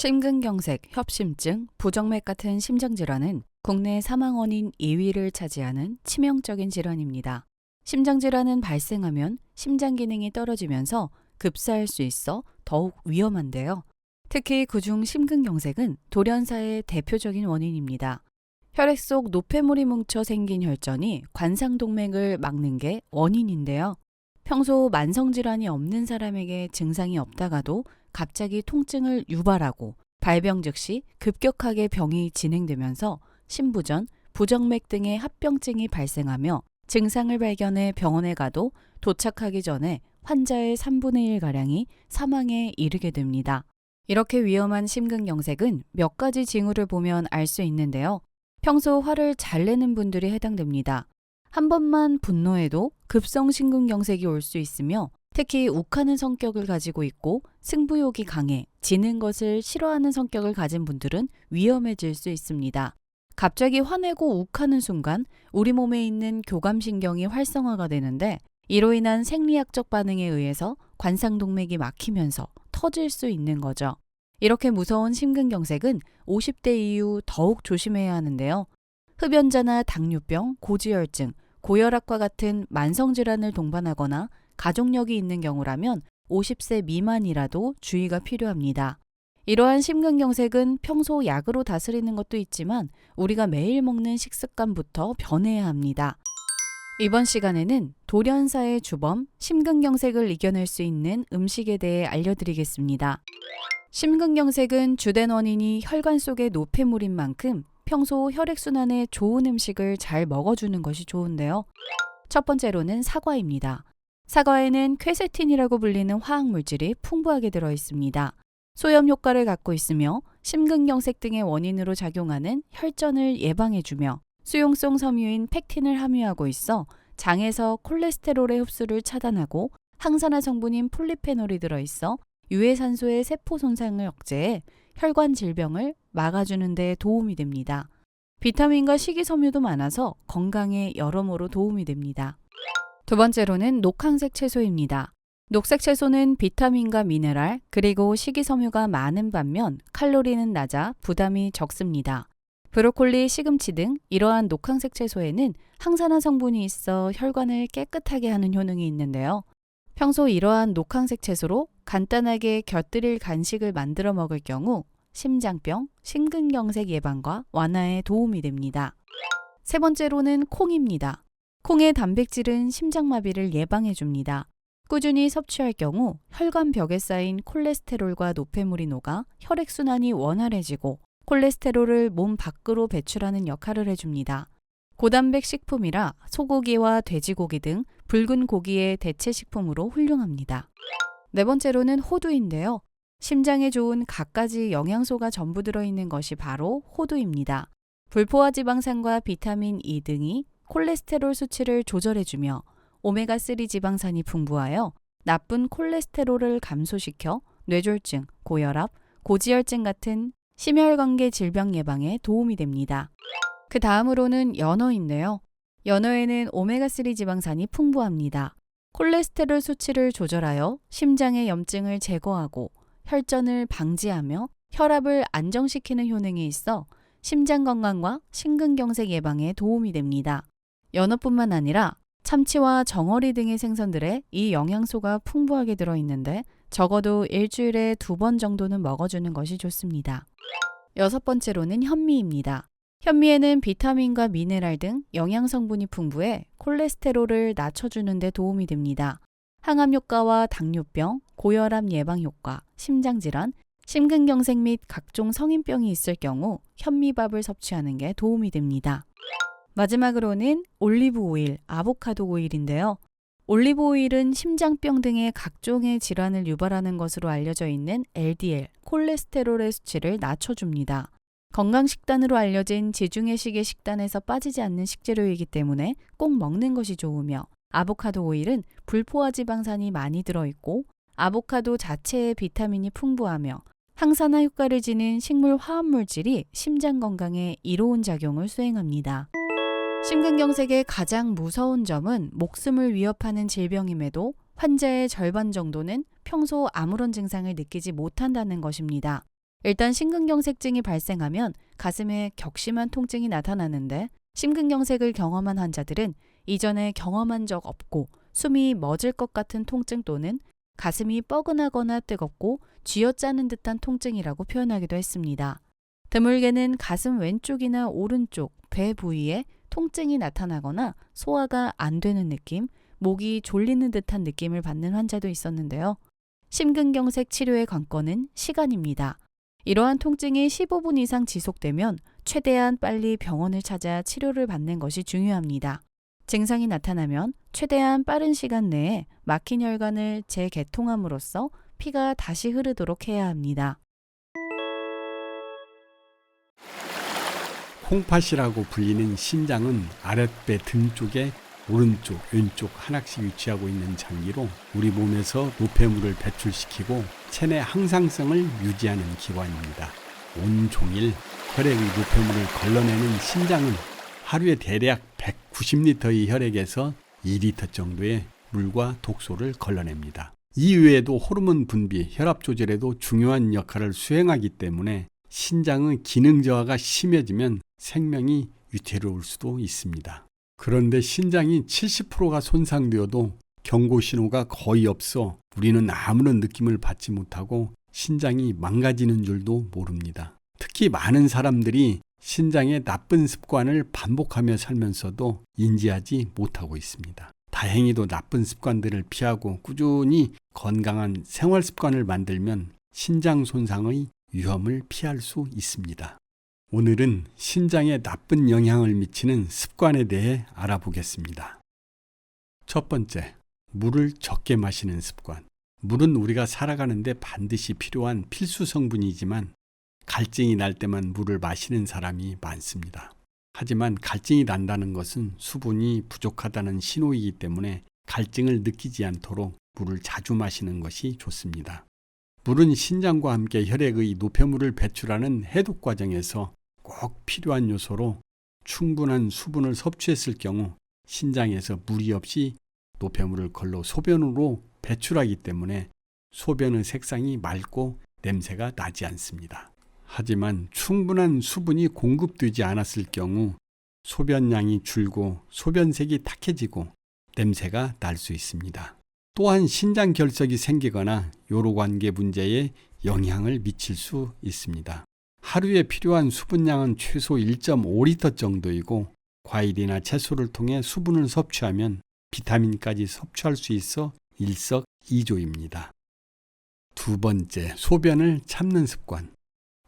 심근경색, 협심증, 부정맥 같은 심장질환은 국내 사망 원인 2위를 차지하는 치명적인 질환입니다. 심장질환은 발생하면 심장 기능이 떨어지면서 급사할 수 있어 더욱 위험한데요. 특히 그중 심근경색은 돌연사의 대표적인 원인입니다. 혈액 속 노폐물이 뭉쳐 생긴 혈전이 관상동맥을 막는 게 원인인데요. 평소 만성질환이 없는 사람에게 증상이 없다가도 갑자기 통증을 유발하고 발병 즉시 급격하게 병이 진행되면서 심부전, 부정맥 등의 합병증이 발생하며 증상을 발견해 병원에 가도 도착하기 전에 환자의 3분의 1가량이 사망에 이르게 됩니다. 이렇게 위험한 심근경색은 몇 가지 징후를 보면 알 수 있는데요. 평소 화를 잘 내는 분들이 해당됩니다. 한 번만 분노해도 급성 심근경색이 올 수 있으며 특히 욱하는 성격을 가지고 있고 승부욕이 강해 지는 것을 싫어하는 성격을 가진 분들은 위험해질 수 있습니다. 갑자기 화내고 욱하는 순간 우리 몸에 있는 교감신경이 활성화가 되는데 이로 인한 생리학적 반응에 의해서 관상동맥이 막히면서 터질 수 있는 거죠. 이렇게 무서운 심근경색은 50대 이후 더욱 조심해야 하는데요. 흡연자나 당뇨병, 고지혈증, 고혈압과 같은 만성질환을 동반하거나 가족력이 있는 경우라면 50세 미만이라도 주의가 필요합니다. 이러한 심근경색은 평소 약으로 다스리는 것도 있지만 우리가 매일 먹는 식습관부터 변해야 합니다. 이번 시간에는 돌연사의 주범, 심근경색을 이겨낼 수 있는 음식에 대해 알려드리겠습니다. 심근경색은 주된 원인이 혈관 속의 노폐물인 만큼 평소 혈액순환에 좋은 음식을 잘 먹어주는 것이 좋은데요. 첫 번째로는 사과입니다. 사과에는 퀘세틴이라고 불리는 화학물질이 풍부하게 들어 있습니다. 소염 효과를 갖고 있으며 심근경색 등의 원인으로 작용하는 혈전을 예방해주며 수용성 섬유인 팩틴을 함유하고 있어 장에서 콜레스테롤의 흡수를 차단하고 항산화 성분인 폴리페놀이 들어있어 유해산소의 세포 손상을 억제해 혈관 질병을 막아주는 데 도움이 됩니다. 비타민과 식이섬유도 많아서 건강에 여러모로 도움이 됩니다. 두 번째로는 녹황색 채소입니다. 녹색 채소는 비타민과 미네랄 그리고 식이섬유가 많은 반면 칼로리는 낮아 부담이 적습니다. 브로콜리, 시금치 등 이러한 녹황색 채소에는 항산화 성분이 있어 혈관을 깨끗하게 하는 효능이 있는데요. 평소 이러한 녹황색 채소로 간단하게 곁들일 간식을 만들어 먹을 경우 심장병, 심근경색 예방과 완화에 도움이 됩니다. 세 번째로는 콩입니다. 콩의 단백질은 심장마비를 예방해 줍니다. 꾸준히 섭취할 경우 혈관벽에 쌓인 콜레스테롤과 노폐물이 녹아 혈액순환이 원활해지고 콜레스테롤을 몸 밖으로 배출하는 역할을 해줍니다. 고단백 식품이라 소고기와 돼지고기 등 붉은 고기의 대체 식품으로 훌륭합니다. 네 번째로는 호두인데요. 심장에 좋은 갖가지 영양소가 전부 들어있는 것이 바로 호두입니다. 불포화 지방산과 비타민 E 등이 콜레스테롤 수치를 조절해주며 오메가3 지방산이 풍부하여 나쁜 콜레스테롤을 감소시켜 뇌졸중, 고혈압, 고지혈증 같은 심혈관계 질병 예방에 도움이 됩니다. 그 다음으로는 연어인데요. 연어에는 오메가3 지방산이 풍부합니다. 콜레스테롤 수치를 조절하여 심장의 염증을 제거하고 혈전을 방지하며 혈압을 안정시키는 효능이 있어 심장 건강과 심근경색 예방에 도움이 됩니다. 연어뿐만 아니라 참치와 정어리 등의 생선들에 이 영양소가 풍부하게 들어있는데 적어도 일주일에 2번 정도는 먹어주는 것이 좋습니다. 여섯 번째로는 현미입니다. 현미에는 비타민과 미네랄 등 영양 성분이 풍부해 콜레스테롤을 낮춰주는 데 도움이 됩니다. 항암 효과와 당뇨병, 고혈압 예방 효과, 심장질환, 심근경색 및 각종 성인병이 있을 경우 현미밥을 섭취하는 게 도움이 됩니다. 마지막으로는 올리브 오일, 아보카도 오일인데요. 올리브 오일은 심장병 등의 각종의 질환을 유발하는 것으로 알려져 있는 LDL, 콜레스테롤의 수치를 낮춰줍니다. 건강식단으로 알려진 지중해식의 식단에서 빠지지 않는 식재료이기 때문에 꼭 먹는 것이 좋으며 아보카도 오일은 불포화 지방산이 많이 들어있고 아보카도 자체의 비타민이 풍부하며 항산화 효과를 지닌 식물 화합물질이 심장 건강에 이로운 작용을 수행합니다. 심근경색의 가장 무서운 점은 목숨을 위협하는 질병임에도 환자의 절반 정도는 평소 아무런 증상을 느끼지 못한다는 것입니다. 일단 심근경색증이 발생하면 가슴에 격심한 통증이 나타나는데 심근경색을 경험한 환자들은 이전에 경험한 적 없고 숨이 멎을 것 같은 통증 또는 가슴이 뻐근하거나 뜨겁고 쥐어짜는 듯한 통증이라고 표현하기도 했습니다. 드물게는 가슴 왼쪽이나 오른쪽, 배 부위에 통증이 나타나거나 소화가 안 되는 느낌, 목이 졸리는 듯한 느낌을 받는 환자도 있었는데요. 심근경색 치료의 관건은 시간입니다. 이러한 통증이 15분 이상 지속되면 최대한 빨리 병원을 찾아 치료를 받는 것이 중요합니다. 증상이 나타나면 최대한 빠른 시간 내에 막힌 혈관을 재개통함으로써 피가 다시 흐르도록 해야 합니다. 콩팥이라고 불리는 신장은 아랫배 등 쪽에 오른쪽, 왼쪽 하나씩 위치하고 있는 장기로 우리 몸에서 노폐물을 배출시키고 체내 항상성을 유지하는 기관입니다. 온종일 혈액의 노폐물을 걸러내는 신장은 하루에 대략 190리터의 혈액에서 2리터 정도의 물과 독소를 걸러냅니다. 이외에도 호르몬 분비, 혈압 조절에도 중요한 역할을 수행하기 때문에 신장의 기능 저하가 심해지면 생명이 위태로울 수도 있습니다. 그런데 신장이 70%가 손상되어도 경고 신호가 거의 없어 우리는 아무런 느낌을 받지 못하고 신장이 망가지는 줄도 모릅니다. 특히 많은 사람들이 신장의 나쁜 습관을 반복하며 살면서도 인지하지 못하고 있습니다. 다행히도 나쁜 습관들을 피하고 꾸준히 건강한 생활 습관을 만들면 신장 손상의 위험을 피할 수 있습니다. 오늘은 신장에 나쁜 영향을 미치는 습관에 대해 알아보겠습니다. 첫 번째, 물을 적게 마시는 습관. 물은 우리가 살아가는데 반드시 필요한 필수 성분이지만 갈증이 날 때만 물을 마시는 사람이 많습니다. 하지만 갈증이 난다는 것은 수분이 부족하다는 신호이기 때문에 갈증을 느끼지 않도록 물을 자주 마시는 것이 좋습니다. 물은 신장과 함께 혈액의 노폐물을 배출하는 해독 과정에서 꼭 필요한 요소로 충분한 수분을 섭취했을 경우 신장에서 무리 없이 노폐물을 걸러 소변으로 배출하기 때문에 소변의 색상이 맑고 냄새가 나지 않습니다. 하지만 충분한 수분이 공급되지 않았을 경우 소변량이 줄고 소변색이 탁해지고 냄새가 날 수 있습니다. 또한 신장 결석이 생기거나 요로관계 문제에 영향을 미칠 수 있습니다. 하루에 필요한 수분량은 최소 1.5리터 정도이고 과일이나 채소를 통해 수분을 섭취하면 비타민까지 섭취할 수 있어 일석이조입니다. 두 번째, 소변을 참는 습관.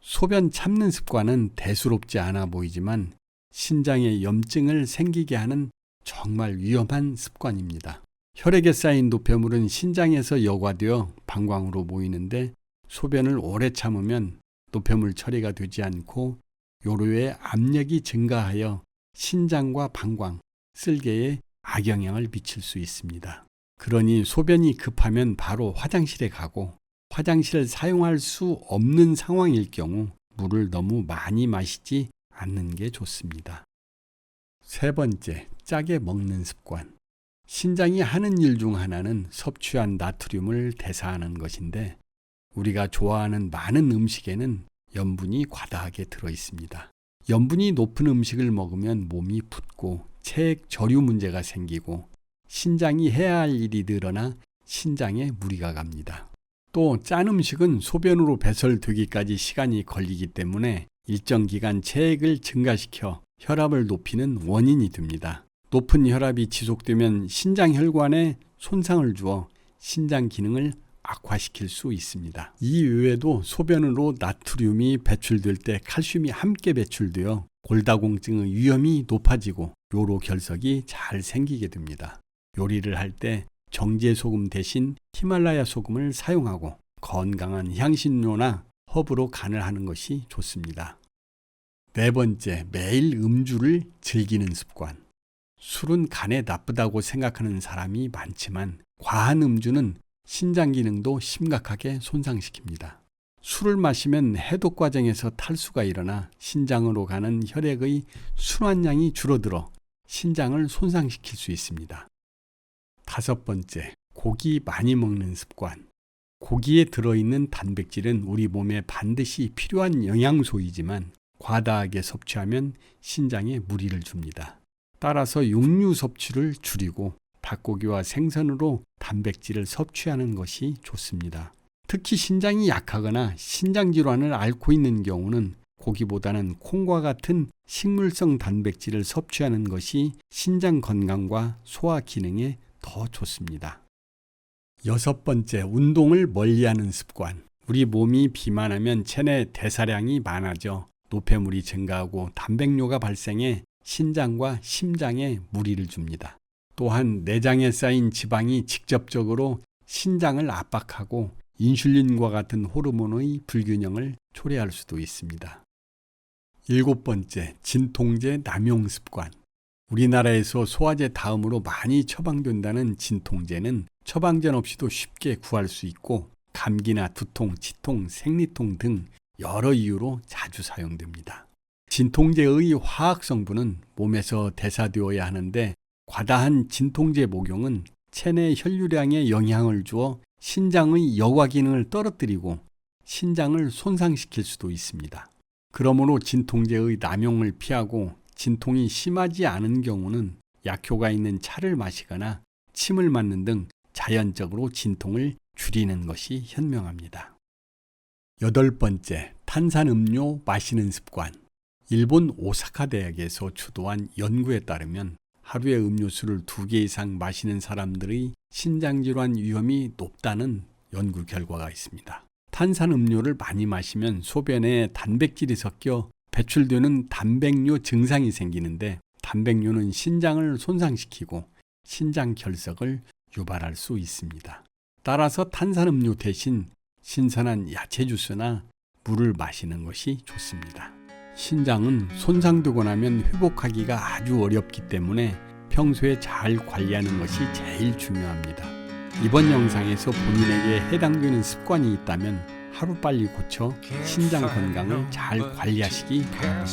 소변 참는 습관은 대수롭지 않아 보이지만 신장에 염증을 생기게 하는 정말 위험한 습관입니다. 혈액에 쌓인 노폐물은 신장에서 여과되어 방광으로 모이는데 소변을 오래 참으면 노폐물 처리가 되지 않고 요로의 압력이 증가하여 신장과 방광, 쓸개에 악영향을 미칠 수 있습니다. 그러니 소변이 급하면 바로 화장실에 가고 화장실을 사용할 수 없는 상황일 경우 물을 너무 많이 마시지 않는 게 좋습니다. 세 번째, 짜게 먹는 습관. 신장이 하는 일 중 하나는 섭취한 나트륨을 대사하는 것인데 우리가 좋아하는 많은 음식에는 염분이 과다하게 들어 있습니다. 염분이 높은 음식을 먹으면 몸이 붓고 체액 저류 문제가 생기고 신장이 해야 할 일이 늘어나 신장에 무리가 갑니다. 또 짠 음식은 소변으로 배설되기까지 시간이 걸리기 때문에 일정 기간 체액을 증가시켜 혈압을 높이는 원인이 됩니다. 높은 혈압이 지속되면 신장 혈관에 손상을 주어 신장 기능을 악화시킬 수 있습니다. 이 외에도 소변으로 나트륨이 배출될 때 칼슘이 함께 배출되어 골다공증의 위험이 높아지고 요로 결석이 잘 생기게 됩니다. 요리를 할 때 정제 소금 대신 히말라야 소금을 사용하고 건강한 향신료나 허브로 간을 하는 것이 좋습니다. 네 번째, 매일 음주를 즐기는 습관. 술은 간에 나쁘다고 생각하는 사람이 많지만 과한 음주는 신장 기능도 심각하게 손상시킵니다. 술을 마시면 해독 과정에서 탈수가 일어나 신장으로 가는 혈액의 순환량이 줄어들어 신장을 손상시킬 수 있습니다. 다섯 번째, 고기 많이 먹는 습관. 고기에 들어있는 단백질은 우리 몸에 반드시 필요한 영양소이지만 과다하게 섭취하면 신장에 무리를 줍니다. 따라서 육류 섭취를 줄이고 닭고기와 생선으로 단백질을 섭취하는 것이 좋습니다. 특히 신장이 약하거나 신장질환을 앓고 있는 경우는 고기보다는 콩과 같은 식물성 단백질을 섭취하는 것이 신장 건강과 소화 기능에 더 좋습니다. 6번째, 운동을 멀리하는 습관. 우리 몸이 비만하면 체내 대사량이 많아져 노폐물이 증가하고 단백뇨가 발생해 신장과 심장에 무리를 줍니다. 또한 내장에 쌓인 지방이 직접적으로 신장을 압박하고 인슐린과 같은 호르몬의 불균형을 초래할 수도 있습니다. 7번째, 진통제 남용 습관. 우리나라에서 소화제 다음으로 많이 처방된다는 진통제는 처방전 없이도 쉽게 구할 수 있고 감기나 두통, 치통, 생리통 등 여러 이유로 자주 사용됩니다. 진통제의 화학 성분은 몸에서 대사되어야 하는데 과다한 진통제 복용은 체내 혈류량에 영향을 주어 신장의 여과 기능을 떨어뜨리고 신장을 손상시킬 수도 있습니다. 그러므로 진통제의 남용을 피하고 진통이 심하지 않은 경우는 약효가 있는 차를 마시거나 침을 맞는 등 자연적으로 진통을 줄이는 것이 현명합니다. 8번째, 탄산음료 마시는 습관. 일본 오사카 대학에서 주도한 연구에 따르면 하루에 음료수를 2개 이상 마시는 사람들의 신장질환 위험이 높다는 연구 결과가 있습니다. 탄산음료를 많이 마시면 소변에 단백질이 섞여 배출되는 단백뇨 증상이 생기는데 단백뇨는 신장을 손상시키고 신장 결석을 유발할 수 있습니다. 따라서 탄산음료 대신 신선한 야채 주스나 물을 마시는 것이 좋습니다. 신장은 손상되고 나면 회복하기가 아주 어렵기 때문에 평소에 잘 관리하는 것이 제일 중요합니다. 이번 영상에서 본인에게 해당되는 습관이 있다면 하루빨리 고쳐 신장 건강을 잘 관리하시기 바랍니다.